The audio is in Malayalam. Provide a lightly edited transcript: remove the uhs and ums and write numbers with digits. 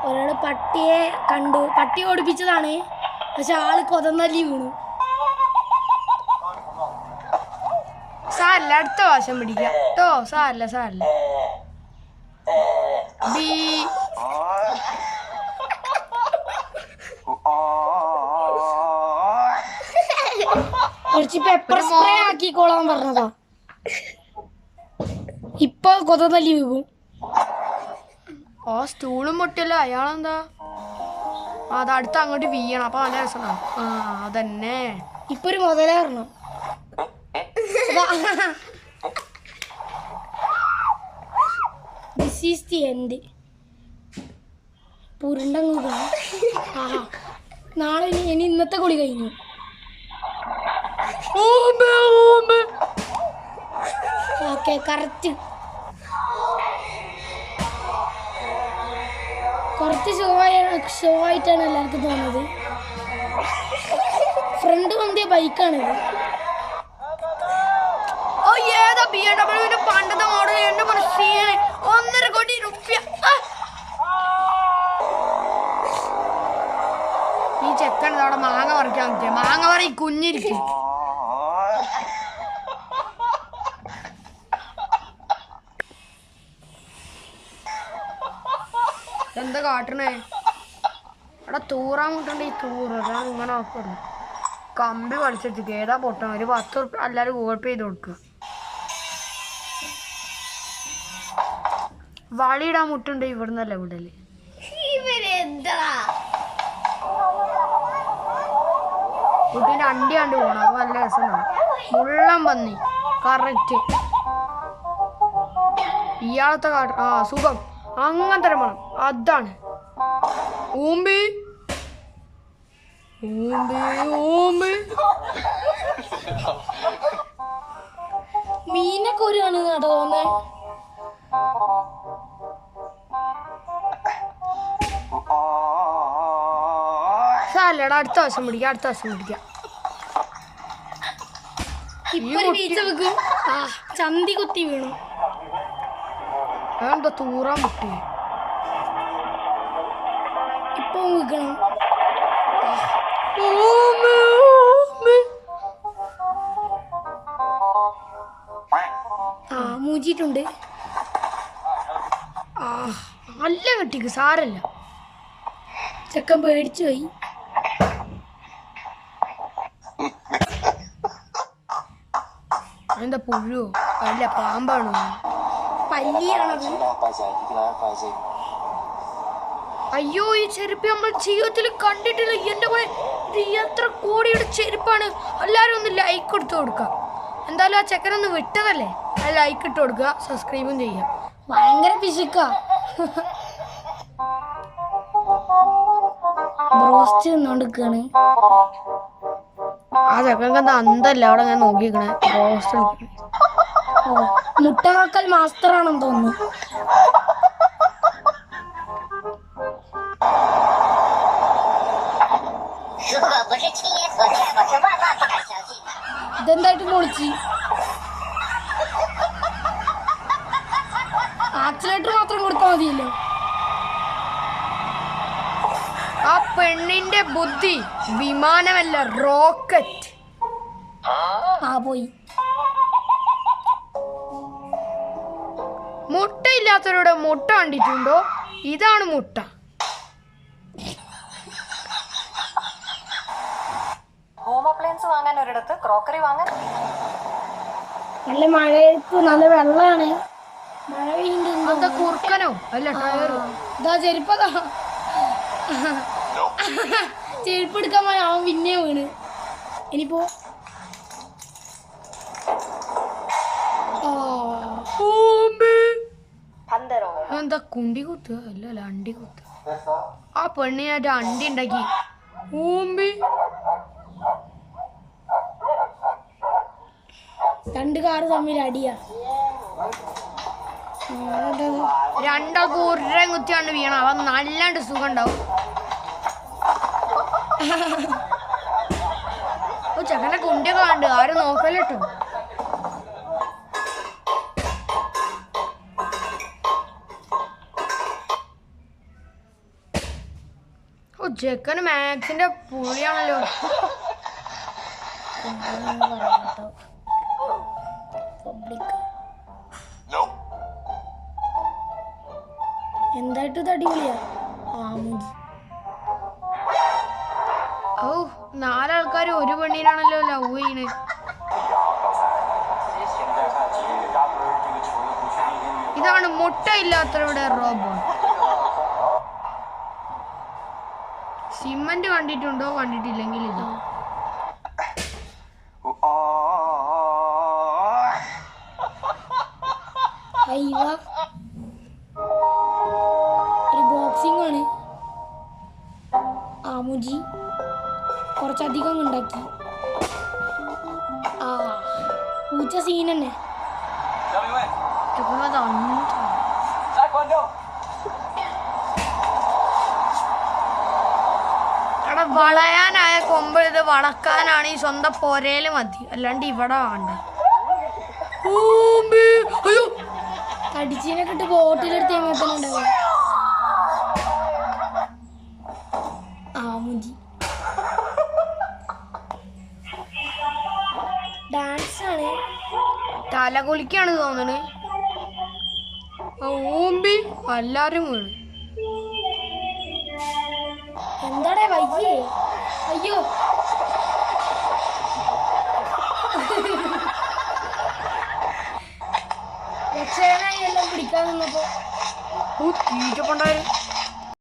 ഒരാള് പട്ടിയെ കണ്ടു. പട്ടി ഓടിപ്പിച്ചതാണ്, പക്ഷെ ആള് കൊതന്നല്ലി വീണു. സാരല്ല, അടുത്ത പ്രാവശ്യം പിടിക്കാം കേട്ടോ. സാരല്ല ബി. കുറച്ച് പെപ്പർ സ്പ്രേ ആക്കിക്കോളാൻ പറഞ്ഞതാ. ഇപ്പൊ കൊതന്നല്ലി വീകും. ആ സ്റ്റൂളും പൊട്ടിയല്ലോ. അയാളെന്താ അത് അടുത്ത് അങ്ങോട്ട് വീയണം, അപ്പൊ നല്ല രസമാണ്. ആ അതന്നെ. ഇപ്പൊ ഒരു മുതലേറണം. This is the end. പുരുണ്ടങ്ങുക. നാളെ ഇനി ഇന്നത്തെ കുളി കഴിഞ്ഞു. Okay, correct. കുറച്ച് ഷോ ആയിട്ടാണ് എല്ലാവർക്കും തോന്നുന്നത്. ഫ്രണ്ട് വന്നിയ ബൈക്കാണിത്. ഏതാ BMW പണ്ടത്തെ മോഡൽ? എന്റെ മനസ്സിൽ 1.5 കോടി രൂപ. ഈ ചെക്കൻ അവിടെ മാങ്ങ പറിക്കാൻ പറ്റിയ മാങ്ങ പറ കുഞ്ഞിരിക്കും. എന്താ കാട്ടണേ? അവിടെ തൂറാൻ മുട്ടുണ്ട്. ഈ തൂറാൻ ഇങ്ങനെ നോക്കുന്നു. കമ്പി വലിച്ചിട്ട് ഏതാ പൊട്ടണം. ഒരു 10 ഉറുപ്പിക എല്ലാവരും ഗൂഗിൾ പേ ചെയ്ത് കൊടുക്കുക. വളിയിടാൻ മുട്ടുണ്ട്. ഇവിടുന്നല്ല വിടല്. കുട്ടീൻ്റെ അണ്ടി കണ്ടു പോകണം. അപ്പൊ നല്ല രസമാണ്. മുള്ളം പന്നി കറക്റ്റ്. ഇയാളത്തെ കാട്ട സുഖം അങ്ങനത്തെ വേണം. അതാണ് ഊമ്പി മീനൊക്കെ ഒരു ആണ് തോന്നേ. സാലട അടുത്ത ദിവസം പിടിക്കാം. ഇപ്പൊ വീഴ്ച വെക്കും. ചന്തി കുത്തി വീണു. അതെന്താ തൂറാൻ മുട്ടി? ഇപ്പൊ വീക്കണം. മൂച്ചിട്ടുണ്ട്. നല്ല കെട്ടിക്ക്. സാരല്ല. ചെക്കൻ പേടിച്ചു പോയി. എന്താ പുഴുവോ? അല്ല, പാമ്പാണോ? പല്ലിയാണത്. അയ്യോ, ഈ ചെരുപ്പ് നമ്മൾ ജീവിതത്തിൽ കണ്ടിട്ടില്ല. എന്റെ പോലെ എത്ര കോടിയുടെ ചെരുപ്പാണ്. എല്ലാവരും ഒന്ന് ലൈക്ക് കൊടുത്തു കൊടുക്കാം. എന്തായാലും ആ ചെക്കനൊന്ന് വിട്ടതല്ലേ, ആ ലൈക്ക് ഇട്ട് കൊടുക്കുക, സബ്സ്ക്രൈബും ചെയ്യാം. ഭയങ്കര പിശുക്കാ. ബ്രോസ്റ്റ് തിന്നോണ്ടിരിക്കാണ്. ആ ചെക്കനക്ക് എന്താ അന്തല്ല അവിടെ ഞാൻ നോക്കിക്കണേ. ബ്രോസ്റ്റ് മുട്ട കാക്കൽ മാസ്റ്റർ ആണെന്ന് തോന്നുന്നു. ഇതെന്തായിട്ട് പൊളിച്ച്. ആക്സിലേറ്റർ മാത്രം കൊടുത്താൽ മതിയല്ലോ. ആ പെണ്ണിന്റെ ബുദ്ധി വിമാനമല്ല, റോക്കറ്റ്. പോയി. മുട്ടയില്ലാത്തവരുടെ മുട്ട കണ്ടിട്ടുണ്ടോ? ഇതാണ് മുട്ട. ഹോം അപ്ലയൻസ് വാങ്ങാൻ ഒരിടത്ത് ക്രോക്കറി വാങ്ങാൻ. നല്ല മഴയത്ത് നല്ല വെള്ളമാണ്. മഴ പെയ്യുന്നുണ്ട്. കുറുക്കനോ? അല്ല, ടയറോ? ഇതാ ചെരുപ്പതാ. ചെരുപ്പ് എടുക്കാൻ പോയ അവൻ പിന്നെ വീണ്. ഇനിയിപ്പോ എന്താ കുണ്ടി കുത്തുക? അല്ല, അണ്ടി കുത്തുക. ആ പെണ്ണിനായിട്ട് അണ്ടി ഉണ്ടാക്കി. രണ്ട് കാറ് തമ്മിൽ അടിയാ. രണ്ടാൾക്ക് ഒരേ കുത്തിയാണ്ട് വീണ അവൻ നല്ലാണ്ട് സുഖം ഉണ്ടാവും. ചെക്കനെ കുണ്ടിയൊക്കെ കണ്ട് ആരും നോക്കല്ലോ. ചെക്കന് മാക്സിന്റെ പുളിയാണല്ലോ. പബ്ലിക് എന്തായിട്ട് ഇത് അടിപൊളിയാ. ആമുജി ഓ 4 ആൾക്കാർ ഒരു പെണ്ണിനാണല്ലോ ലവ് ചെയ്യണേ. ഇതാണ് മുട്ടയില്ലാത്തവരുടെ റോബോട്ട്. സിമന്റ് കണ്ടിട്ടുണ്ടോ? കണ്ടിട്ടില്ലെങ്കിൽ ഇത് അയ്യ ഒരു ബോക്സിംഗ് ആണ്. ആമുജി കുറച്ചധികം ഉണ്ടാക്കി. ആ പൂച്ച സീൻ തന്നെ. എടാ വളയാനായ കൊമ്പ് ഇത് വളക്കാനാണ് ഈ സ്വന്തം പൊരയില് മതി, അല്ലാണ്ട് ഇവിടെ വേണ്ട. അയ്യോ തടിച്ചീനൊക്കെ ഇട്ട് ബോട്ടിലെടുത്ത് എങ്ങനെ ഉണ്ടാവുക. ആമുജി ഡാൻസ് ആണ്. തലകുലിക്കാണ് തോന്നണ്. ഓമ്പി എല്ലാരും വീണ്. എന്താടേ വയ്യേ? അയ്യോ രക്ഷകനായി എല്ലാം പിടിക്കാൻ നിന്നപ്പോ തീറ്റപ്പണ്ടായിരുന്നു.